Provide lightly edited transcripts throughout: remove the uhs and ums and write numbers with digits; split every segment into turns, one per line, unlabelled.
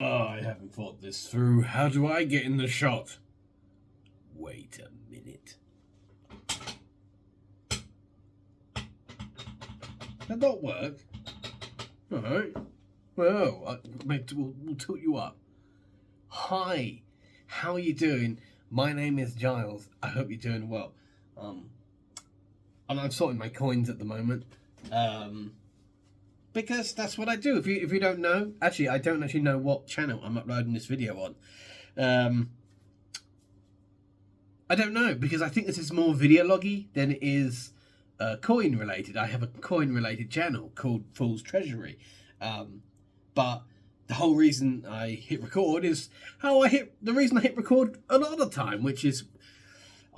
Oh, I haven't thought this through. How do I get in the shot? Wait a minute. That not work? Alright. Well, mate, we'll tilt you up. Hi, how are you doing? My name is Giles. I hope you're doing well. I'm sorting my coins at the moment. Because that's what I do. If you don't know, actually, I don't actually know what channel I'm uploading this video on. I don't know, because I think this is more video loggy than it is coin related. I have a coin related channel called Fool's Treasury, but the whole reason I hit record is the reason I hit record a lot of the time, which is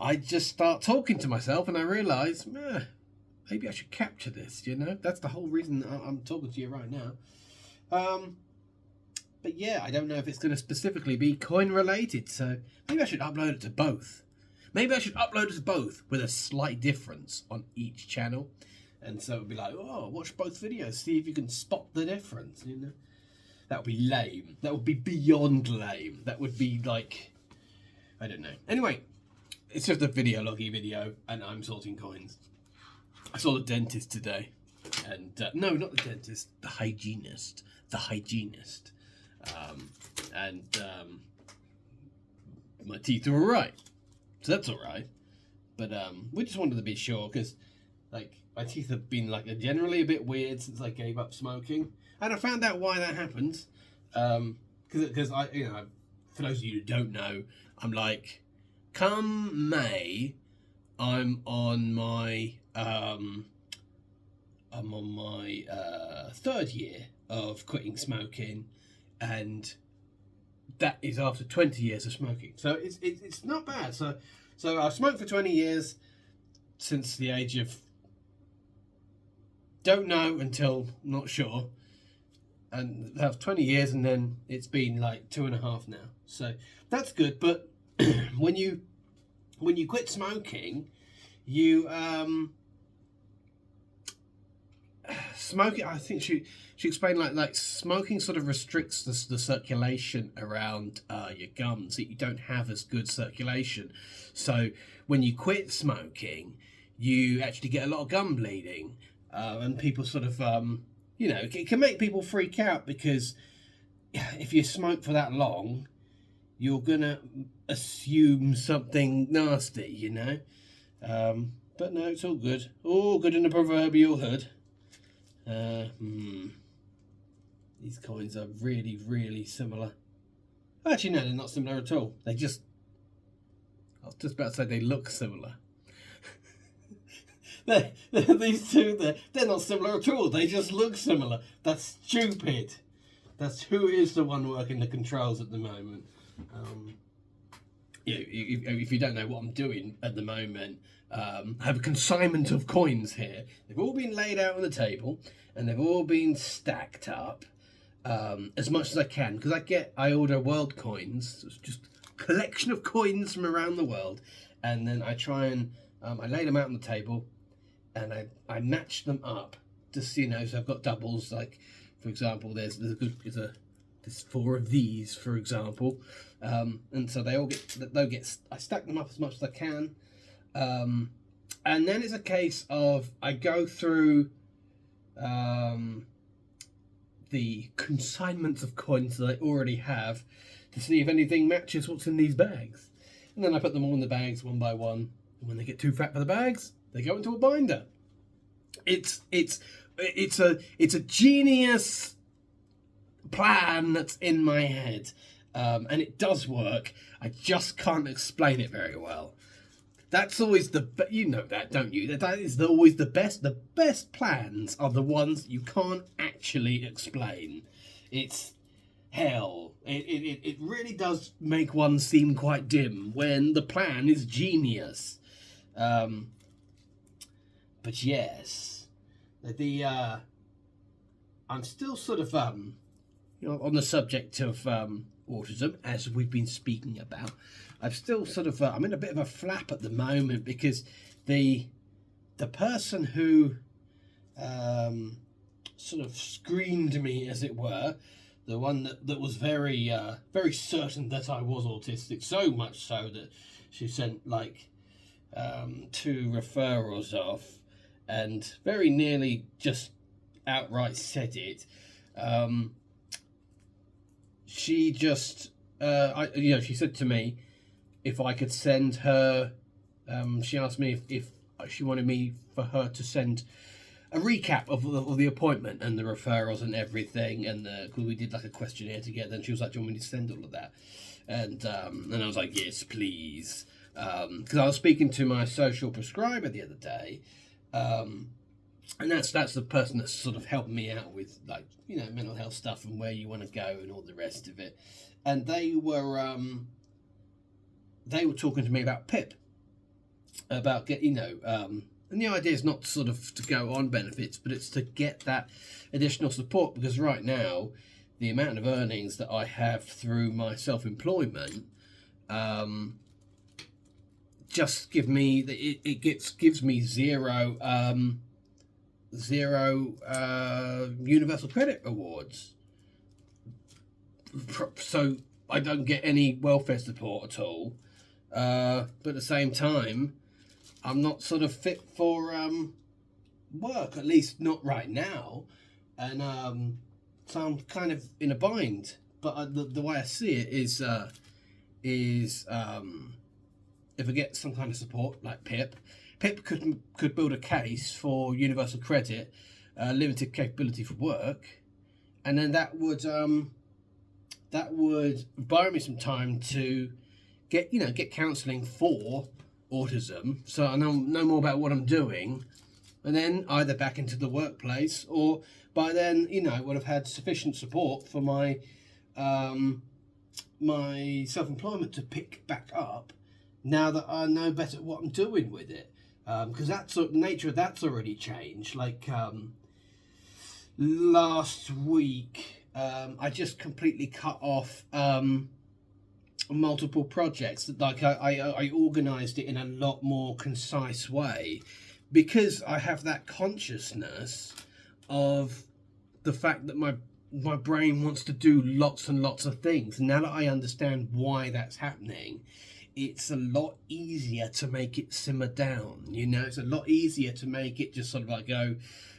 I just start talking to myself and I realise, maybe I should capture this, That's the whole reason I'm talking to you right now. But yeah, I don't know if it's going to specifically be coin related, so maybe I should upload it to both. Maybe I should upload it to both with a slight difference on each channel. And so it would be like, oh, watch both videos, see if you can spot the difference, That would be lame. That would be beyond lame. That would be like, I don't know. Anyway, it's just a video loggy video, and I'm sorting coins. I saw the dentist today. And, no, not the dentist, the hygienist. The hygienist. My teeth are alright. So that's alright. But we just wanted to be sure, because like my teeth have been like generally a bit weird since I gave up smoking. And I found out why that happens. Because I, for those of you who don't know, I'm like, come May, I'm on my third year of quitting smoking, and that is after 20 years of smoking. So it's not bad. So I've smoked for 20 years since the age of don't know until not sure. And that was 20 years, and then it's been like 2.5 now. So that's good. But when you quit smoking, you smoking, I think she explained like smoking sort of restricts the circulation around your gums. You don't have as good circulation. So when you quit smoking, you actually get a lot of gum bleeding, and people sort of it can make people freak out, because if you smoke for that long, you're gonna assume something nasty, But no, it's all good in the proverbial hood. These coins are really, really similar. Actually, no, they're not similar at all. I was just about to say they look similar. These two, they're not similar at all. They just look similar. That's stupid. That's who is the one working the controls at the moment. If you don't know what I'm doing at the moment, I have a consignment of coins here. They've all been laid out on the table, and they've all been stacked up as much as I can, because I order world coins. So it's just a collection of coins from around the world, and then I try and I lay them out on the table, and I match them up to see, so I've got doubles. Like, for example, there's 4 of these, for example, and so they'll get. I stack them up as much as I can, and then it's a case of I go through the consignments of coins that I already have to see if anything matches what's in these bags, and then I put them all in the bags one by one. And when they get too fat for the bags, they go into a binder. It's a genius plan that's in my head, and it does work. I just can't explain it very well. That's always that, don't you? That is always the best. The best plans are the ones you can't actually explain. It's hell. It really does make one seem quite dim when the plan is genius. But yes, I'm still sort of on the subject of autism, as we've been speaking about. I'm still sort of I'm in a bit of a flap at the moment, because the person who sort of screened me, as it were, the one that was very very certain that I was autistic, so much so that she sent like 2 referrals off, and very nearly just outright said it. She just she said to me if I could send her. She asked me if she wanted me for her to send a recap of the appointment and the referrals and everything, and cause we did like a questionnaire together, and she was like, "Do you want me to send all of that?" And I was like, "Yes, please," because I was speaking to my social prescriber the other day, and that's the person that's sort of helped me out with, like, you know, mental health stuff and where you want to go and all the rest of it, and they were talking to me about PIP, about and the idea is not sort of to go on benefits, but it's to get that additional support, because right now, the amount of earnings that I have through my self-employment just gives me zero universal credit awards. So I don't get any welfare support at all. But at the same time, I'm not sort of fit for work, at least not right now, and so I'm kind of in a bind. But the way I see it is if I get some kind of support like PIP could build a case for universal credit, limited capability for work, and then that would buy me some time to get counselling for autism, so I know more about what I'm doing, and then either back into the workplace, or by then I would have had sufficient support for my my self-employment to pick back up, now that I know better what I'm doing with it, because that's the nature of that's already changed. Like last week, I just completely cut off multiple projects. Like I organized it in a lot more concise way, because I have that consciousness of the fact that my brain wants to do lots and lots of things. Now that I understand why that's happening, it's a lot easier to make it simmer down. It's a lot easier to make it just sort of like go,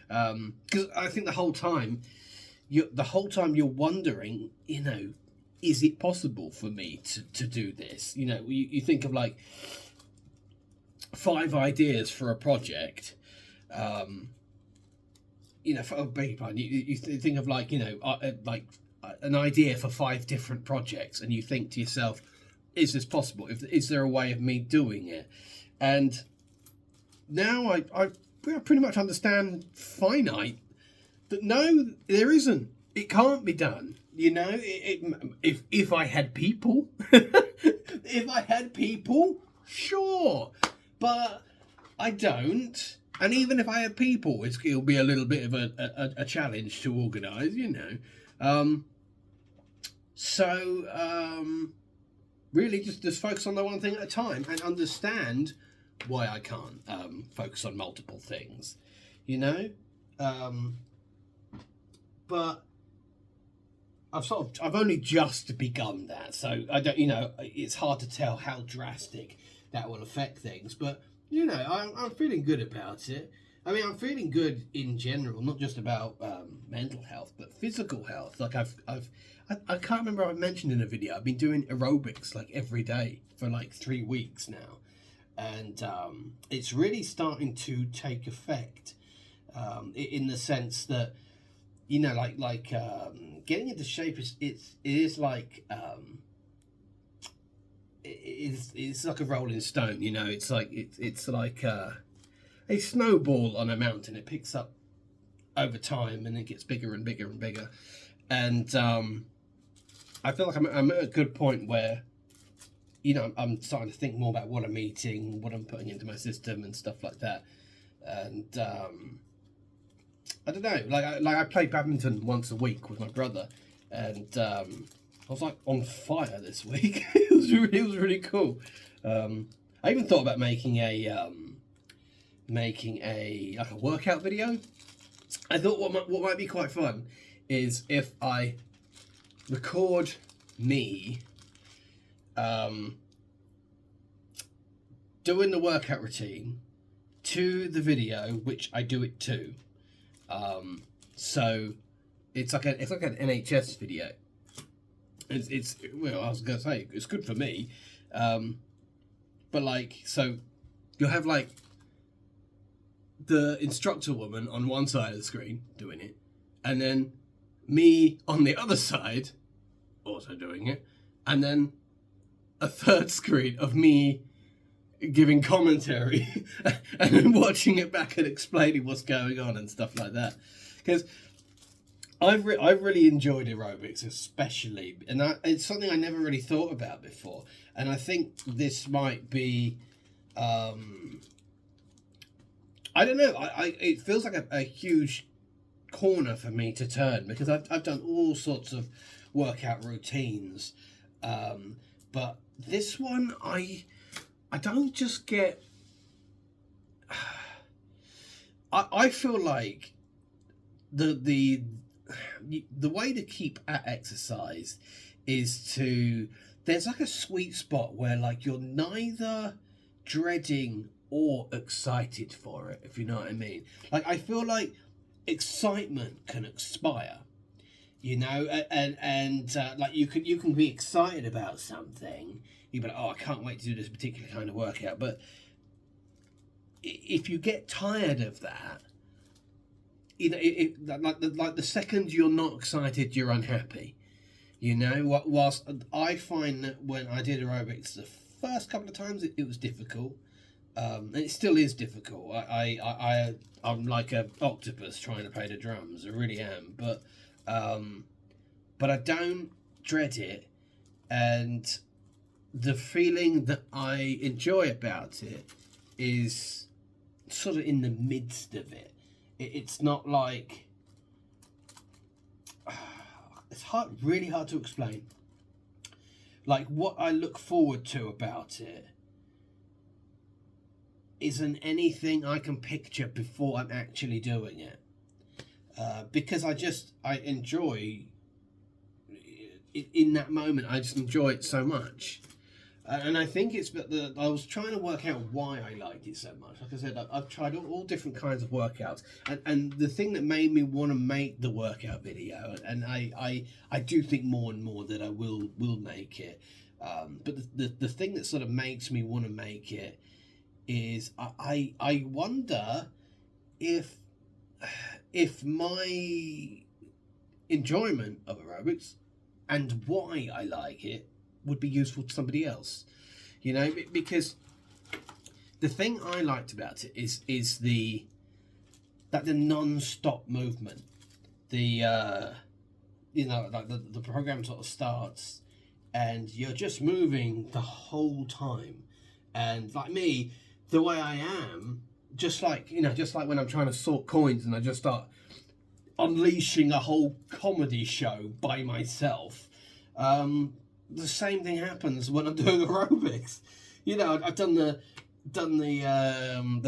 because I think the whole time you're wondering, is it possible for me to do this? You think of like 5 ideas for a project. For a big plan, you think of like an idea for 5 different projects, and you think to yourself, is this possible? Is there a way of me doing it? And now I pretty much understand finite that no, there isn't. It can't be done. If I had people, sure, but I don't. And even if I had people, it'll be a little bit of a challenge to organise, really just focus on the one thing at a time, and understand why I can't focus on multiple things, but I've only just begun that, so I don't, it's hard to tell how drastic that will affect things, but I'm feeling good about it. I mean, I'm feeling good in general, not just about mental health, but physical health. Like I can't remember if I mentioned in a video, I've been doing aerobics like every day for like 3 weeks now, and it's really starting to take effect, in the sense that getting into shape it's like it's like a rolling stone. It's like a snowball on a mountain. It picks up over time, and it gets bigger and bigger and bigger. And I feel like I'm at a good point where I'm starting to think more about what I'm eating, what I'm putting into my system, and stuff like that. And I don't know, like I play badminton once a week with my brother, and I was like on fire this week. it was really cool. I even thought about making a workout video. I thought what might be quite fun is if I record me doing the workout routine to the video which I do it to. So it's like an NHS video. It's well, I was gonna say it's good for me, but like, so you'll have like the instructor woman on one side of the screen doing it, and then me on the other side also doing it, and then a third screen of me giving commentary and then watching it back and explaining what's going on and stuff like that. Because I've really enjoyed aerobics, especially, and it's something I never really thought about before. And I think this might be, I don't know, it feels like a huge corner for me to turn, because I've done all sorts of workout routines, but this one I don't just get. I feel like the way to keep at exercise is to, there's like a sweet spot where like you're neither dreading or excited for it, if you know what I mean. Like, I feel like excitement can expire, you know, and like you can be excited about something, you'd be like, oh, I can't wait to do this particular kind of workout, but if you get tired of that, you know, like the second you're not excited, you're unhappy. You know, whilst I find that when I did aerobics the first couple of times, it was difficult. And it still is difficult. I'm like an octopus trying to play the drums. I really am. But I don't dread it. And the feeling that I enjoy about it is sort of in the midst of it. It's not like, it's really hard to explain. Like, what I look forward to about it isn't anything I can picture before I'm actually doing it, because I enjoy it in that moment. I just enjoy it so much. And I think it's that I was trying to work out why I liked it so much. Like I said, I've tried all different kinds of workouts, and the thing that made me want to make the workout video, and I do think more and more that I will make it, but the thing that sort of makes me want to make it is I wonder if my enjoyment of aerobics and why I like it would be useful to somebody else, you know, because the thing I liked about it is the non-stop movement. The you know, like the program sort of starts and you're just moving the whole time, and like me, the way I am, just like when I'm trying to sort coins and I just start unleashing a whole comedy show by myself, the same thing happens when I'm doing aerobics. You know, I've done the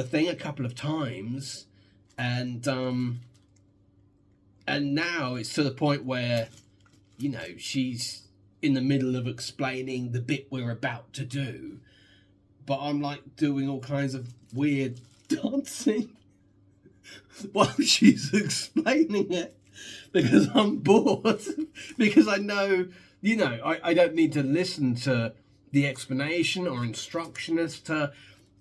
thing a couple of times, and now it's to the point where, you know, she's in the middle of explaining the bit we're about to do, but I'm like doing all kinds of weird dancing while she's explaining it, because I'm bored, because I know, you know, I don't need to listen to the explanation or instruction as to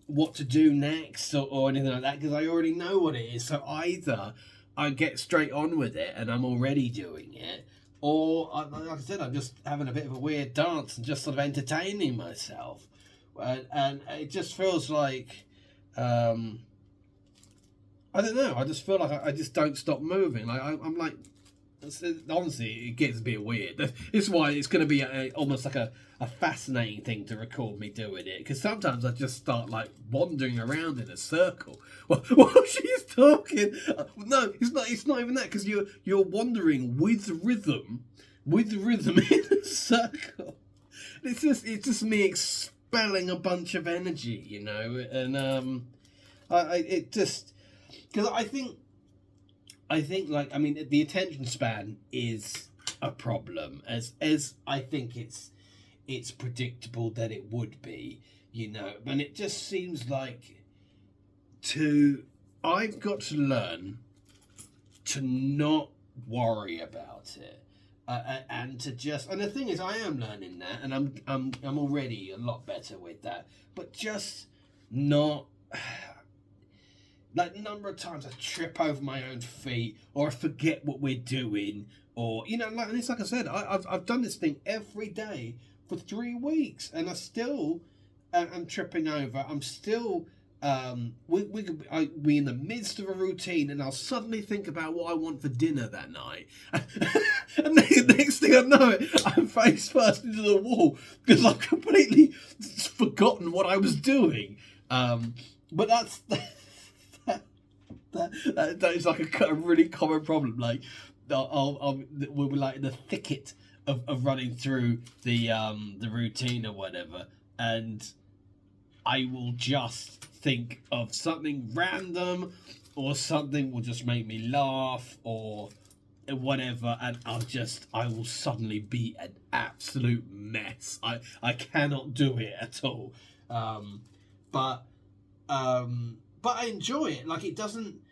what to do next or anything like that, because I already know what it is. So either I get straight on with it and I'm already doing it, or, like I said, I'm just having a bit of a weird dance and just sort of entertaining myself. And it just feels like, I don't know, I just feel like I just don't stop moving. Like I'm like, honestly, it gets a bit weird. It's why it's going to be almost like a fascinating thing to record me doing it, because sometimes I just start like wandering around in a circle while she's talking. No, it's not even that, because you're wandering with rhythm in a circle. It's just me expelling a bunch of energy, you know, and it just, because I think, like, I mean, the attention span is a problem, as I think it's predictable that it would be, you know. And it just seems like I've got to learn to not worry about it, and to just, and the thing is, I am learning that, and I'm already a lot better with that, but just not. Like, the number of times I trip over my own feet, or I forget what we're doing, or, you know, like, and it's like I said, I've done this thing every day for 3 weeks, and I still am tripping over. I'm still, we could be in the midst of a routine, and I'll suddenly think about what I want for dinner that night. And the next thing I know it, I'm face first into the wall, because I've completely forgotten what I was doing. But that's... That is like a really common problem. Like, we'll be like in the thicket of running through the routine or whatever, and I will just think of something random, or something will just make me laugh, or whatever, and I will suddenly be an absolute mess. I cannot do it at all. But I enjoy it. Like, it doesn't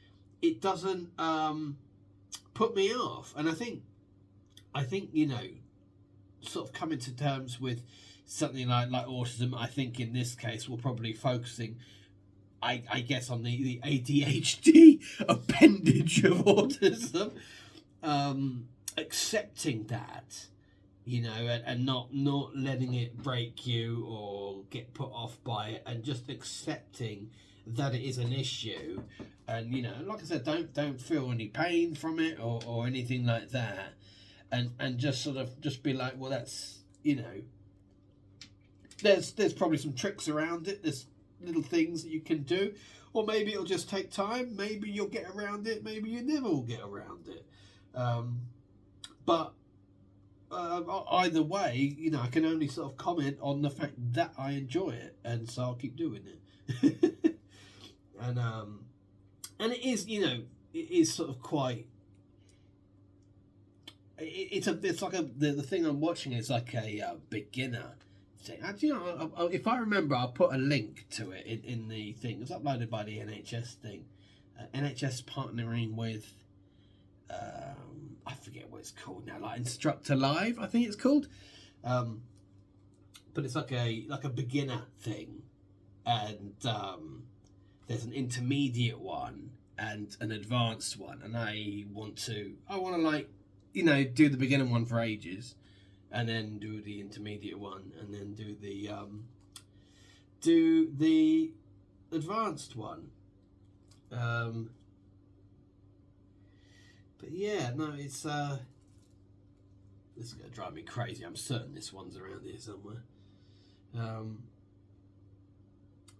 put me off. And I think, you know, sort of coming to terms with something like autism, I think in this case we're probably focusing, I guess, on the ADHD appendage of autism. Accepting that, you know, and not letting it break you or get put off by it, and just accepting that it is an issue, and, you know, like I said, don't feel any pain from it or anything like that, and just sort of just be like, well, that's, you know, there's probably some tricks around it, there's little things that you can do, or maybe it'll just take time, maybe you'll get around it, maybe you never will get around it, but either way, you know, I can only sort of comment on the fact that I enjoy it, and so I'll keep doing it. And it is, you know, it is sort of quite. It's like the thing I'm watching is like a beginner thing. You know, if I remember, I'll put a link to it in the thing. It was uploaded by the NHS thing. NHS partnering with, I forget what it's called now, like Instructor Live, I think it's called. But it's like a beginner thing, and there's an intermediate one and an advanced one, and I want to like, you know, do the beginner one for ages, and then do the intermediate one, and then do the advanced one. But yeah, no, it's this is gonna drive me crazy. I'm certain this one's around here somewhere.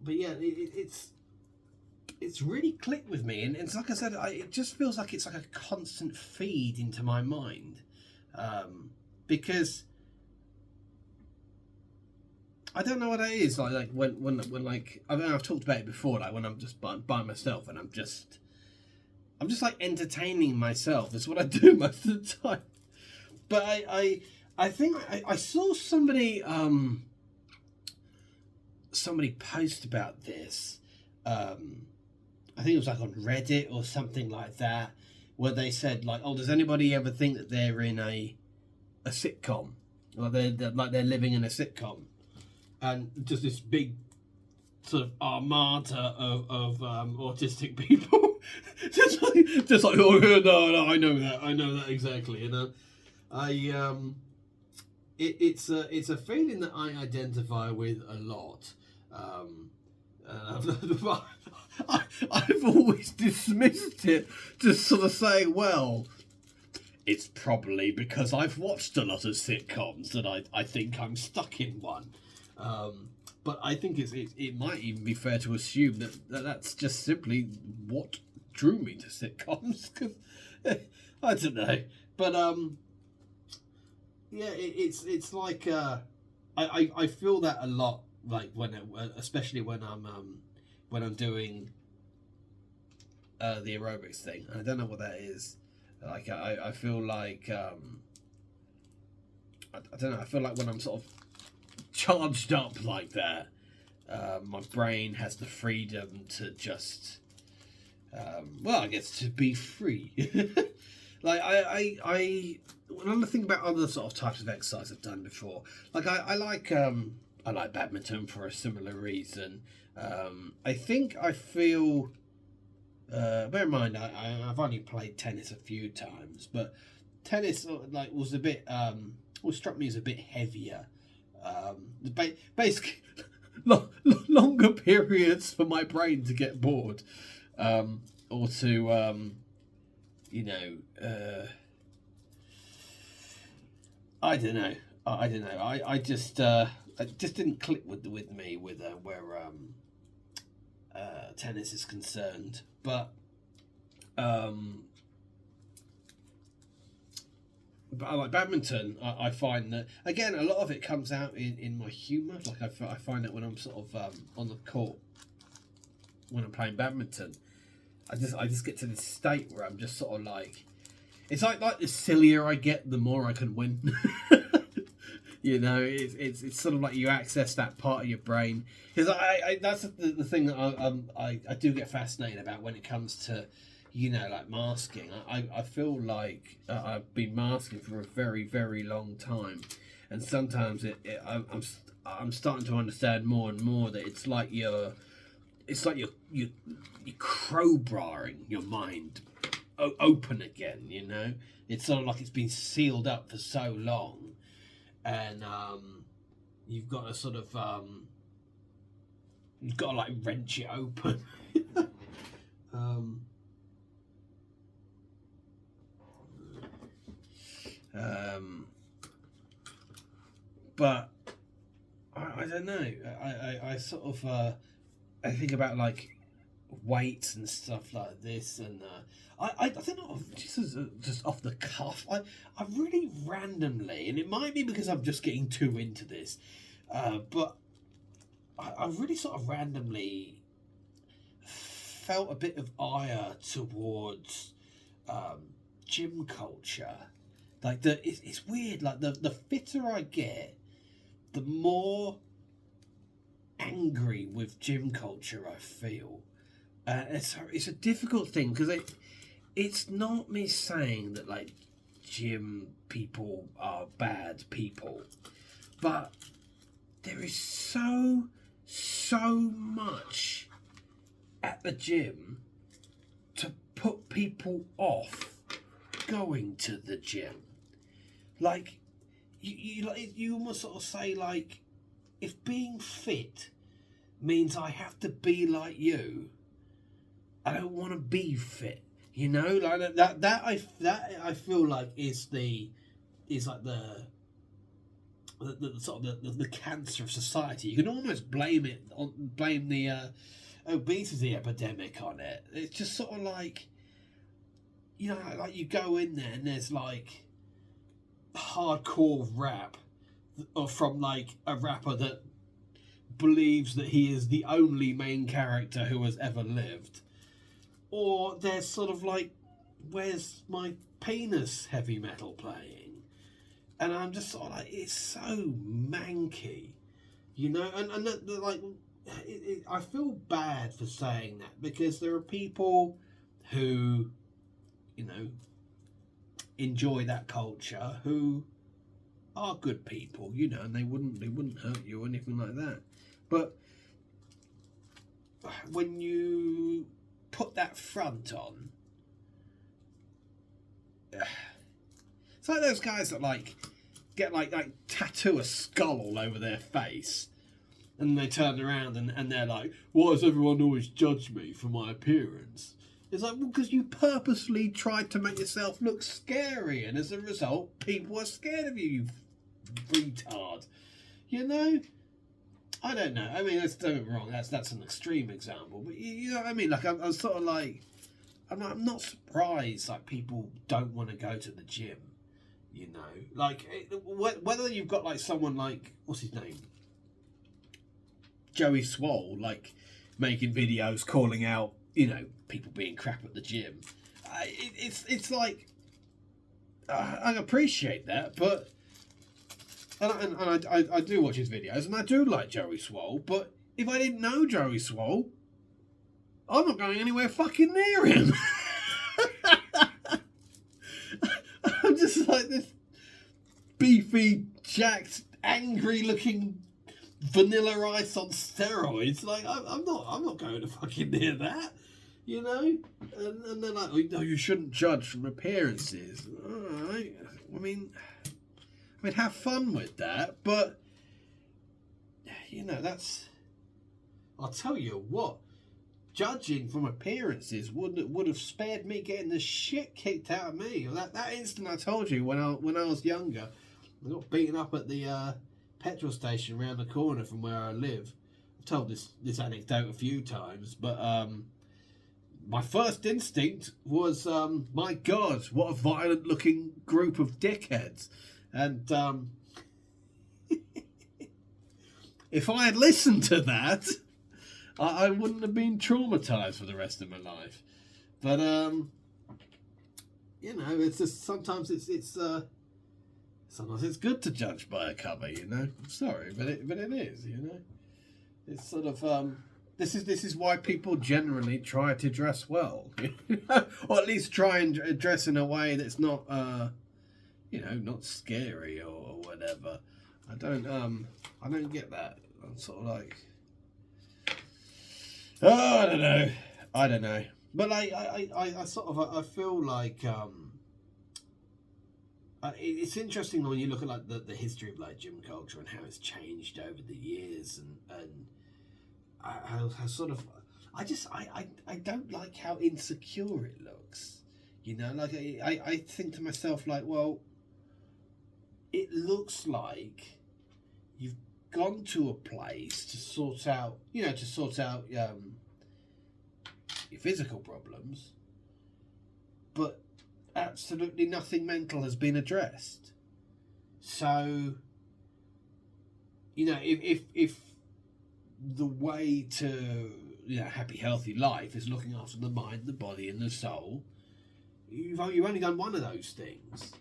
But yeah, it's really clicked with me, and it's like I said, it just feels like it's like a constant feed into my mind, because I don't know what it is, like when like, I mean, I've talked about it before, like when I'm just by myself and I'm just like entertaining myself. It's what I do most of the time. But I think I saw somebody post about this. I think it was like on Reddit or something like that, where they said like, oh, does anybody ever think that they're in a sitcom, like they're living in a sitcom, and just this big sort of armada of autistic people, just like oh no, I know that exactly, you know. It's a feeling that I identify with a lot. I've always dismissed it, to sort of say, well, it's probably because I've watched a lot of sitcoms that I think I'm stuck in one. But I think it might even be fair to assume that's just simply what drew me to sitcoms. Cause, I don't know, but yeah, it's like I feel that a lot, like especially when I'm doing the aerobics thing. I don't know what that is. Like I feel like I don't know. I feel like when I'm sort of charged up like that, my brain has the freedom to just, well, I guess to be free. Like I when I think about other sort of types of exercise I've done before, like I like badminton for a similar reason. I think I feel. Bear in mind, I've only played tennis a few times, but tennis like was a bit struck me as a bit heavier. Basically, longer periods for my brain to get bored, or to I don't know. I don't know. I just it just didn't click with me with where tennis is concerned, but I like badminton. I find that again a lot of it comes out in my humour. Like I find that when I'm sort of on the court when I'm playing badminton, I just get to this state where I'm just sort of like, it's like the sillier I get, the more I can win. You know, it's sort of like you access that part of your brain, because I that's the thing that I do get fascinated about when it comes to, you know, like masking. I feel like I've been masking for a very, very long time, and sometimes I'm starting to understand more and more that it's like you're crowbarring your mind open again. You know, it's sort of like it's been sealed up for so long. And you've got to sort of you've got to like wrench it open. But I don't know. I sort of I think about like weights and stuff like this, and I don't know, just off the cuff, I really randomly, and it might be because I'm just getting too into this, but I really sort of randomly felt a bit of ire towards gym culture. Like it's weird. Like the fitter I get, the more angry with gym culture I feel. It's a difficult thing, because it's not me saying that like gym people are bad people, but there is so much at the gym to put people off going to the gym. Like you almost sort of say, like, if being fit means I have to be like you, I don't want to be fit. You know, like that I feel like is like the sort of the cancer of society. You can almost blame the obesity epidemic on it. It's just sort of like, you know, like you go in there and there's like hardcore rap, or from like a rapper that believes that he is the only main character who has ever lived. Or there's sort of like, where's my penis heavy metal playing? And I'm just sort of like, it's so manky, you know? And like, I feel bad for saying that, because there are people who, you know, enjoy that culture, who are good people, you know, and they wouldn't hurt you or anything like that. But when you put that front on, it's like those guys that like get like tattoo a skull all over their face, and they turn around and they're like, why does everyone always judge me for my appearance? It's like, well, because you purposely tried to make yourself look scary, and as a result people are scared of you retard. You know, I don't know. I mean, don't get me wrong. That's an extreme example, but you know what I mean. Like, I'm sort of like, I'm not surprised. Like, people don't want to go to the gym. You know, like whether you've got like someone like, what's his name, Joey Swole, like making videos calling out, you know, people being crap at the gym. It's like, I appreciate that, but I do watch his videos, and I do like Joey Swole, but if I didn't know Joey Swole, I'm not going anywhere fucking near him. I'm just like this beefy, jacked, angry-looking Vanilla Ice on steroids. Like, I'm not going to fucking near that, you know. And they're like, oh, no, you shouldn't judge from appearances. All right. I mean, have fun with that, but you know, that's. I'll tell you what. Judging from appearances would have spared me getting the shit kicked out of me. That instant I told you when I was younger, I got beaten up at the petrol station around the corner from where I live. I've told this anecdote a few times, but my first instinct was, my God, what a violent looking group of dickheads. And if I had listened to that, I wouldn't have been traumatized for the rest of my life. But you know, it's just sometimes it's good to judge by a cover. You know, I'm sorry, but it is. You know, it's sort of this is why people generally try to dress well, or at least try and dress in a way that's not you know, not scary or whatever. I don't get that. I'm sort of like. Oh, I don't know. But I sort of I feel like it's interesting when you look at like the history of like gym culture and how it's changed over the years, and I sort of I don't like how insecure it looks. You know, like I think to myself like, well, it looks like you've gone to a place to sort out your physical problems, but absolutely nothing mental has been addressed. So, you know, if the way to happy, healthy life is looking after the mind, the body, and the soul, you've only done one of those things.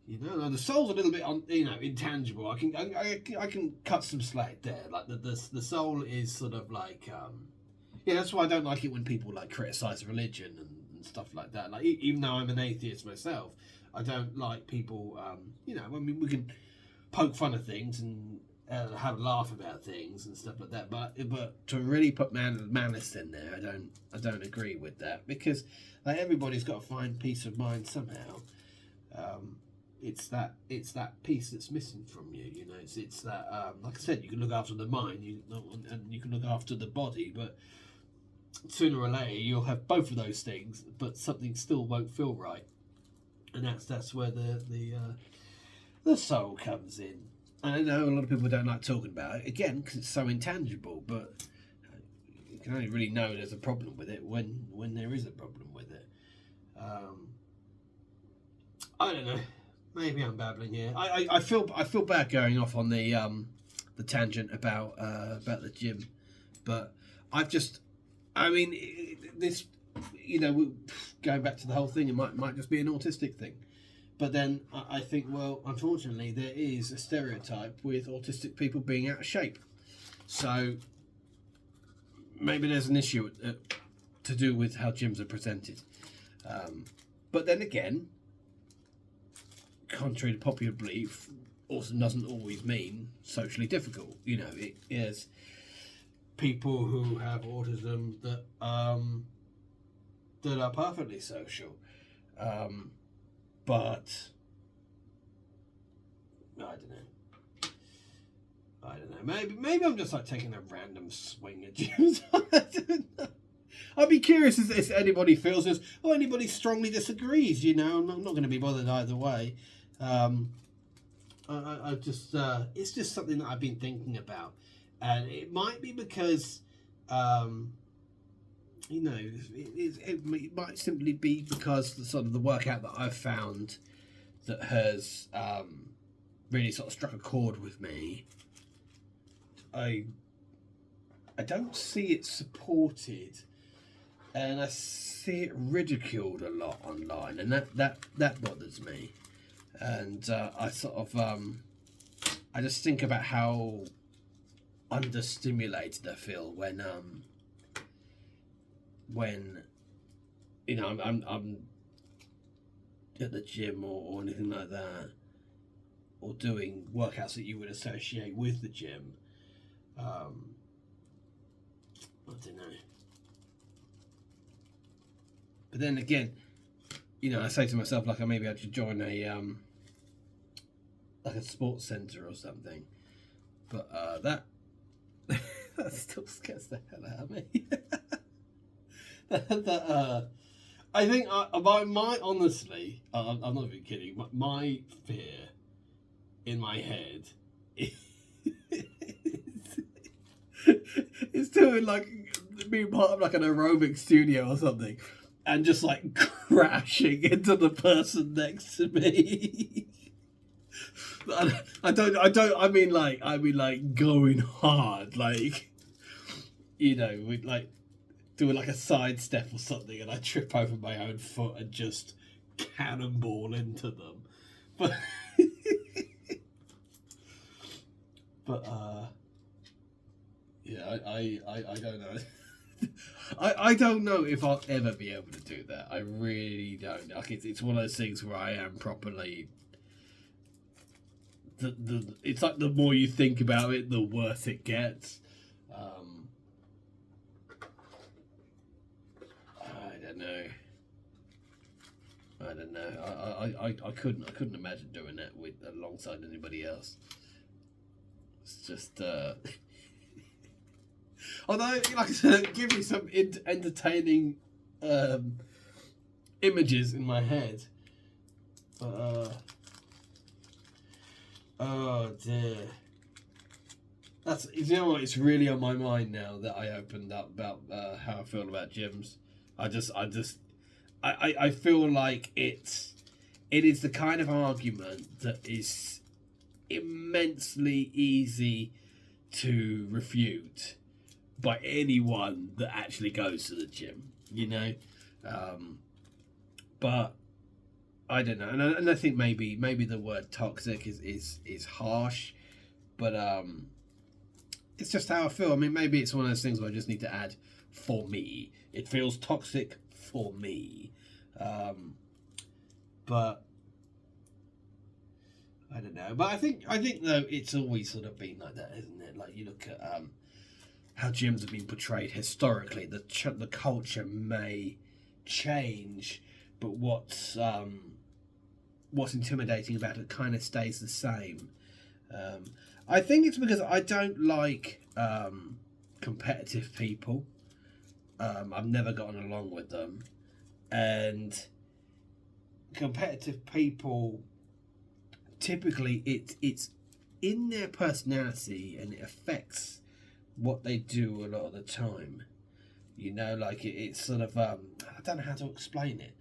You know, the soul's a little bit intangible. I can cut some slack there. Like the soul is sort of like that's why I don't like it when people like criticize religion and stuff like that. Like even though I'm an atheist myself, I don't like people. I mean, we can poke fun at things and have a laugh about things and stuff like that. But to really put malice in there, I don't agree with that, because like everybody's got to find peace of mind somehow. It's that piece that's missing from you. You know, it's that like I said, you can look after the mind, and you can look after the body, but sooner or later you'll have both of those things, but something still won't feel right, and that's where the soul comes in. And I know a lot of people don't like talking about it again because it's so intangible, but you can only really know there's a problem with it when there is a problem with it. I don't know. Maybe I'm babbling here. I feel bad going off on the tangent about the gym, but this, going back to the whole thing, it might just be an autistic thing, but then I think, well, unfortunately there is a stereotype with autistic people being out of shape, so maybe there's an issue to do with how gyms are presented, but then again, contrary to popular belief, also doesn't always mean socially difficult. You know, it is people who have autism that are perfectly social, but I don't know. Maybe I'm just like taking a random swing at gyms. I don't know. I'd be curious if anybody feels this, or anybody strongly disagrees. You know, I'm not going to be bothered either way. I just it's just something that I've been thinking about, and it might be because it might simply be because the workout that I've found that has really sort of struck a chord with me. I don't see it supported, and I see it ridiculed a lot online, and that bothers me. And I sort of I just think about how understimulated I feel when you know I'm at the gym or anything like that, or doing workouts that you would associate with the gym. I don't know. But then again, you know, I say to myself, like, maybe I should join a like a sports centre or something. But that still scares the hell out of me. I think my honestly, I'm not even kidding. My fear in my head is doing like being part of like an aerobic studio or something, and just like crashing into the person next to me. I mean like going hard, like, you know, with like doing like a side step or something, and I trip over my own foot and just cannonball into them. But yeah, I don't know. I don't know if I'll ever be able to do that. I really don't. Like, it's one of those things where I am properly. It's like the more you think about it, the worse it gets. I don't know. I couldn't imagine doing that with alongside anybody else. It's just although, like I said, give me some entertaining images in my head. But oh dear. You know what? It's really on my mind now that I opened up about how I feel about gyms. I feel like it is the kind of argument that is immensely easy to refute by anyone that actually goes to the gym, you know. But I don't know, and I think maybe the word toxic is harsh, but it's just how I feel. I mean, maybe it's one of those things where I just need to add, for me. It feels toxic for me. But I don't know. But I think though it's always sort of been like that, isn't it? Like, you look at how gyms have been portrayed historically. The culture may change, but what's intimidating about it kind of stays the same. I think it's because I don't like competitive people. I've never gotten along with them, and competitive people typically it's in their personality, and it affects what they do a lot of the time. You know, like it's sort of I don't know how to explain it.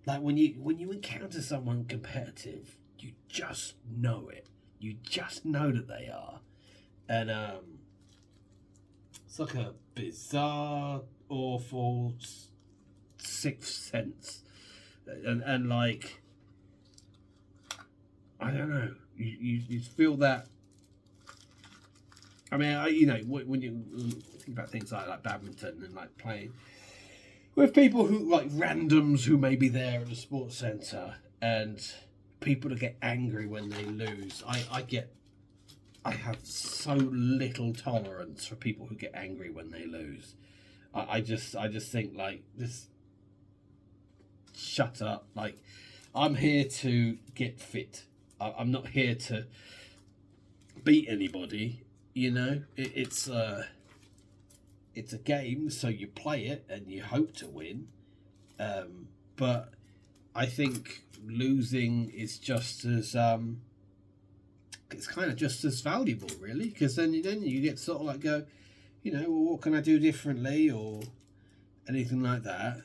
Like when you encounter someone competitive, you just know it. You just know that they are, and it's like a bizarre, awful sixth sense, and like I don't know. You feel that. I mean, you know, when you think about things like badminton and like playing with people who like randoms who may be there at a sports centre, and people that get angry when they lose. I have so little tolerance for people who get angry when they lose. I just think, like, just shut up. Like, I'm here to get fit. I'm not here to beat anybody. You know, it's a game, so you play it and you hope to win. But I think losing is just as it's kind of just as valuable, really, because then you get sort of like go, you know, well, what can I do differently or anything like that.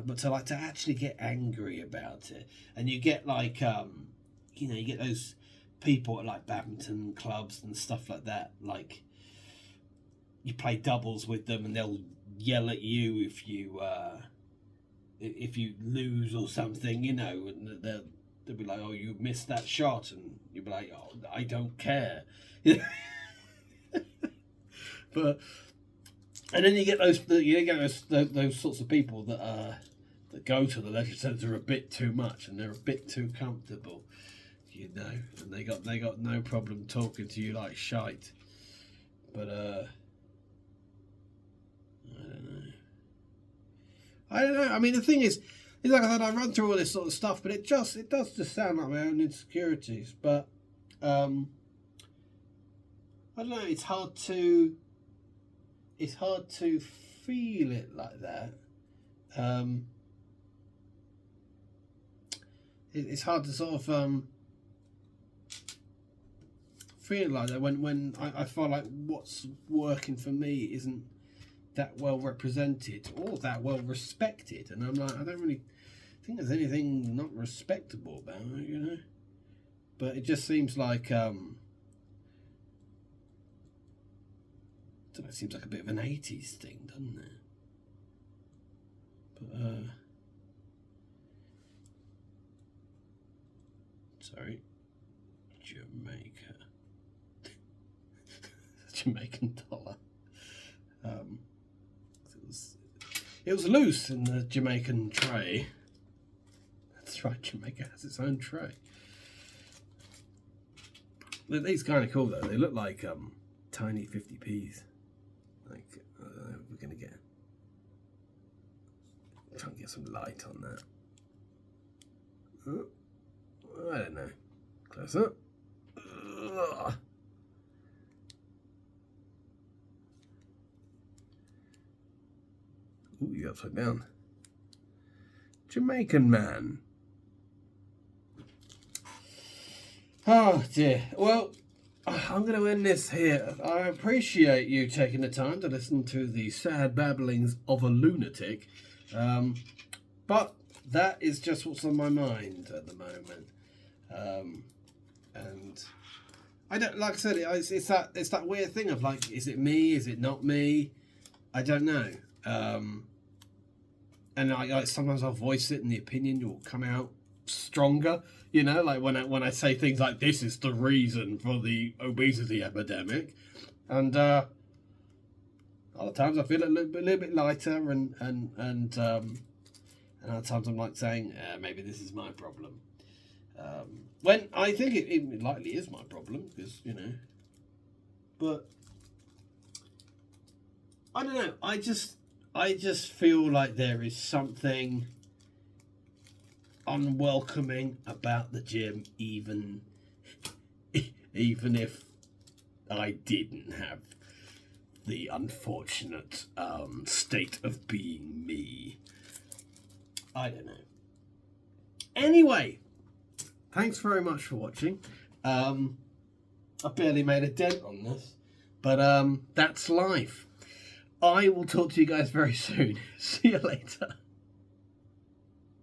But to actually get angry about it, and you get like you know, you get those people at like badminton clubs and stuff like that, like you play doubles with them and they'll yell at you if you lose or something, you know, and they'll be like, "Oh, you missed that shot," and you'll be like, "Oh, I don't care." But and then you get those sorts of people that go to the leisure centre a bit too much, and they're a bit too comfortable, and they got no problem talking to you like shite. But I don't know. I mean, the thing is like I said, I run through all this sort of stuff, but it does just sound like my own insecurities. But I don't know. It's hard to feel it like that. It's hard to sort of feel like that when I feel like what's working for me isn't that well represented or that well respected, and I'm like, I don't really think there's anything not respectable about it, But it just seems like I don't know, it seems like a bit of an 80s thing, doesn't it? But sorry, Jamaica. Jamaican dollar. It was loose in the Jamaican tray. That's right, Jamaica has its own tray. These kind of cool though. They look like tiny 50p's. Like we're gonna try and get some light on that. Oh, I don't know. Close up. Ugh. Ooh, you're upside down. Jamaican man. Oh dear. Well, I'm going to end this here. I appreciate you taking the time to listen to the sad babblings of a lunatic. But that is just what's on my mind at the moment. And I don't, like I said, it's that weird thing of like, is it me? Is it not me? I don't know. And I sometimes I'll voice it and the opinion will come out stronger, like when I say things like this is the reason for the obesity epidemic, and other times I feel a little bit lighter, and other times I'm like saying maybe this is my problem, when I think it likely is my problem, because but I don't know, I just feel like there is something unwelcoming about the gym, even if I didn't have the unfortunate state of being me. I don't know. Anyway, thanks very much for watching. I barely made a dent on this, but that's life. I will talk to you guys very soon. See you later.